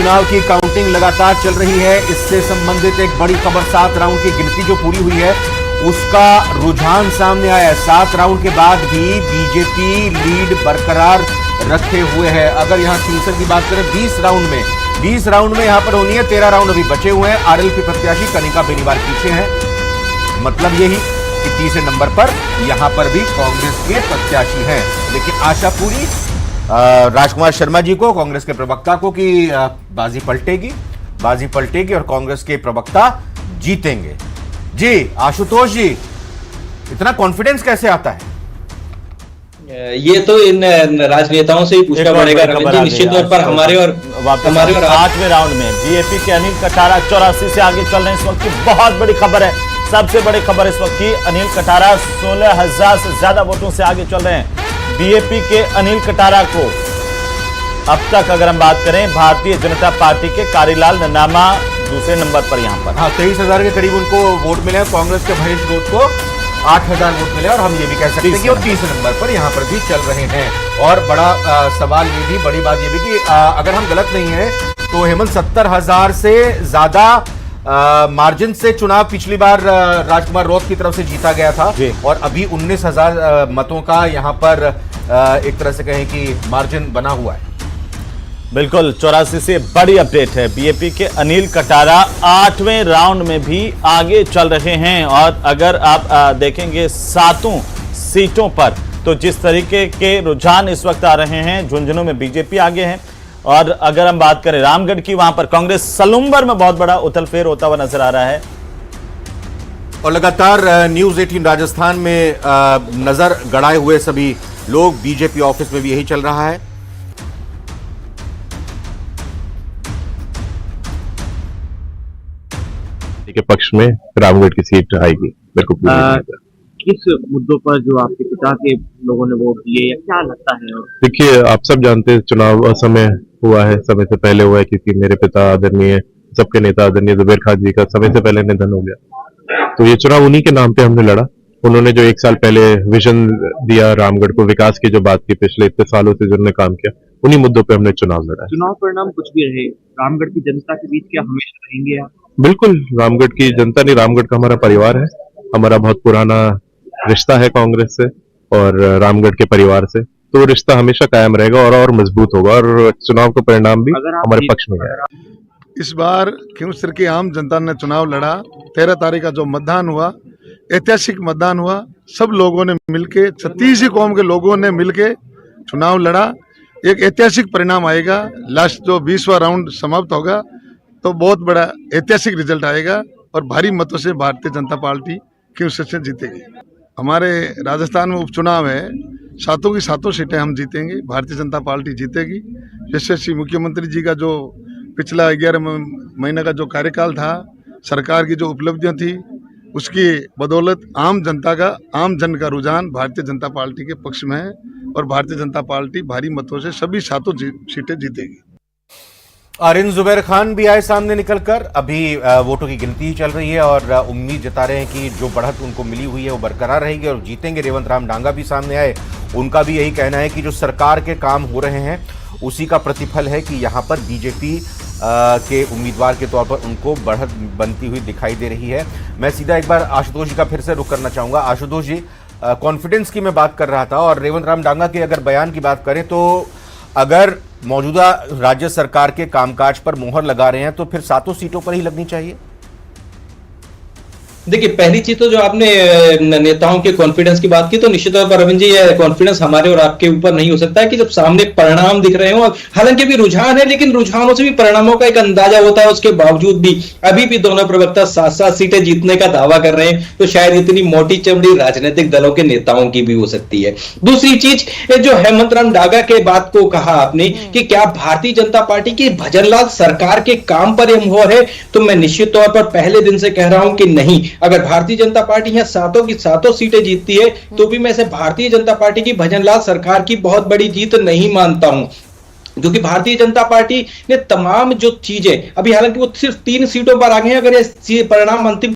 चुनाव की काउंटिंग लगातार चल रही है। इससे संबंधित एक बड़ी खबर 7 राउंड की गिनती जो पूरी हुई है उसका रुझान सामने आया है। 7 राउंड के बाद भी बीजेपी लीड बरकरार रखे हुए है। अगर यहां तीसरे की बात करें 20 राउंड में यहां पर होनी है। 13 राउंड अभी बचे हुए हैं। आरएलपी प्रत्याशी कनिका बेनीवाल पीछे हैं। मतलब यही कि तीसरे नंबर पर यहां पर भी कांग्रेस के प्रत्याशी हैं। लेकिन आशा पूरी राजकुमार शर्मा जी को, कांग्रेस के प्रवक्ता को, कि बाजी पलटेगी और कांग्रेस के प्रवक्ता जीतेंगे। जी आशुतोष जी, इतना कॉन्फिडेंस कैसे आता है? ये तो इन राजनेताओं से ही पूछना पड़ेगा रविंद्र जी। निश्चित तौर पर हमारे और 8वें राउंड में बीएपी के अनिल कटारा 84 से आगे चल रहे हैं। इस वक्त की बहुत बड़ी खबर है, सबसे बड़ी खबर इस वक्त की, अनिल कटारा 16,000 से ज्यादा वोटों से आगे चल रहे हैं। बीएपी के अनिल कटारा को अब तक अगर हम बात करें, भारतीय जनता पार्टी के कारीलाल ननामा दूसरे नंबर पर यहां पर 23,000 के करीब उनको वोट मिले। कांग्रेस के महेश गोद को 8,000 वोट मिले। और हम ये भी कह सकते हैं कि वो तीसरे नंबर पर यहां पर भी चल रहे हैं। और बड़ा सवाल ये भी, बड़ी बात ये भी कि अगर हम गलत नहीं है तो हेमंत 70,000 से ज्यादा मार्जिन से चुनाव पिछली बार राजकुमार रौत की तरफ से जीता गया था। और अभी 19,000 मतों का यहां पर एक तरह से कहें कि मार्जिन बना हुआ है। बिल्कुल 84 से बड़ी अपडेट है। बीएपी के अनिल कटारा 8वें राउंड में भी आगे चल रहे हैं। और अगर आप देखेंगे 7 सीटों पर तो जिस तरीके के रुझान इस वक्त आ रहे हैं, झुंझुनू में बीजेपी आगे है। और अगर हम बात करें रामगढ़ की, वहां पर कांग्रेस सलूम्बर में बहुत बड़ा उथलफेर होता हुआ नजर आ रहा है। और लगातार न्यूज 18 राजस्थान में नजर गड़ाए हुए सभी लोग, बीजेपी ऑफिस में भी यही चल रहा है। के पक्ष में रामगढ़ की सीट आएगी। बिल्कुल किस मुद्दों पर जो आपके पिता के लोगों ने वोट दिए, या क्या लगता है? देखिए, आप सब जानते हैं चुनाव असमय हुआ है, समय से पहले हुआ है, क्योंकि मेरे पिता आदरणीय, सबके नेता आदरणीय जुबेर खान जी का समय से पहले निधन हो गया। तो ये चुनाव उन्हीं के नाम पे हमने लड़ा। उन्होंने जो 1 साल पहले विजन दिया रामगढ़ को, विकास की जो बात की, पिछले इतने सालों से जिन्होंने काम किया, उन्हीं मुद्दों पे हमने चुनाव लड़ा। चुनाव परिणाम कुछ भी रहे, रामगढ़ की जनता के बीच क्या हमेशा रहेंगे आप? बिल्कुल, रामगढ़ की जनता नहीं, रामगढ़ का हमारा परिवार है। हमारा बहुत पुराना रिश्ता है कांग्रेस से और रामगढ़ के परिवार से, तो वो रिश्ता हमेशा कायम रहेगा और मजबूत होगा। और चुनाव का परिणाम भी हमारे पक्ष में है। इस बार क्योंसर की आम जनता ने चुनाव लड़ा। 13 तारीख का जो मतदान हुआ, ऐतिहासिक मतदान हुआ। सब लोगों ने मिलके, 36 कौम के लोगों ने मिलके चुनाव लड़ा। एक ऐतिहासिक परिणाम आएगा। लास्ट जो 20वां राउंड समाप्त होगा तो बहुत बड़ा ऐतिहासिक रिजल्ट आएगा और भारी मतों से भारतीय जनता पार्टी क्योंसर से जीतेगी। हमारे राजस्थान में उपचुनाव है, 7 की 7 सीटें हम जीतेंगे, भारतीय जनता पार्टी जीतेगी। यशस्वी मुख्यमंत्री जी का जो पिछला 11 महीने का जो कार्यकाल था, सरकार की जो उपलब्धियां थी, उसकी बदौलत आम जन का रुझान भारतीय जनता पार्टी के पक्ष में है और भारतीय जनता पार्टी भारी मतों से सभी 7 सीटें जीतेगी। आरिन जुबैर खान भी आए सामने निकलकर। अभी वोटों की गिनती ही चल रही है और उम्मीद जता रहे हैं कि जो बढ़त उनको मिली हुई है वो बरकरार रहेगी और जीतेंगे। रेवंत राम डांगा भी सामने आए, उनका भी यही कहना है कि जो सरकार के काम हो रहे हैं उसी का प्रतिफल है कि यहाँ पर बीजेपी के उम्मीदवार के तौर पर उनको बढ़त बनती हुई दिखाई दे रही है। मैं सीधा एक बार आशुतोष जी का फिर से रुख करना चाहूँगा। आशुतोष जी, कॉन्फिडेंस की मैं बात कर रहा था और रेवंत राम डांगा के अगर बयान की बात करें तो अगर मौजूदा राज्य सरकार के कामकाज पर मोहर लगा रहे हैं तो फिर 7 सीटों पर ही लगनी चाहिए। देखिए, पहली चीज तो जो आपने नेताओं के कॉन्फिडेंस की बात की, तो निश्चित तौर पर रविंद्र जी, ये कॉन्फिडेंस हमारे और आपके ऊपर नहीं हो सकता है कि जब सामने परिणाम दिख रहे हो। हालांकि भी रुझान है, लेकिन रुझानों से भी परिणामों का एक अंदाजा होता है। उसके बावजूद भी अभी भी दोनों प्रवक्ता 7-7 सीटें जीतने का दावा कर रहे हैं, तो शायद इतनी मोटी चमड़ी राजनीतिक दलों के नेताओं की भी हो सकती है। दूसरी चीज, जो हेमंत राम डांगा के बात को कहा आपने कि क्या भारतीय जनता पार्टी की भजनलाल सरकार के काम पर यह मोहर है, तो मैं निश्चित तौर पर पहले दिन से कह रहा हूं कि नहीं। अगर भारतीय जनता पार्टी यहां 7 की 7 सीटें जीतती है तो भी मैं इसे भारतीय जनता पार्टी की भजनलाल सरकार की बहुत बड़ी जीत नहीं मानता हूं, क्योंकि भारतीय जनता पार्टी ने तमाम जो चीजें, अभी हालांकि वो सिर्फ 3 सीटों पर आगे हैं, अगर ये परिणाम अंतिम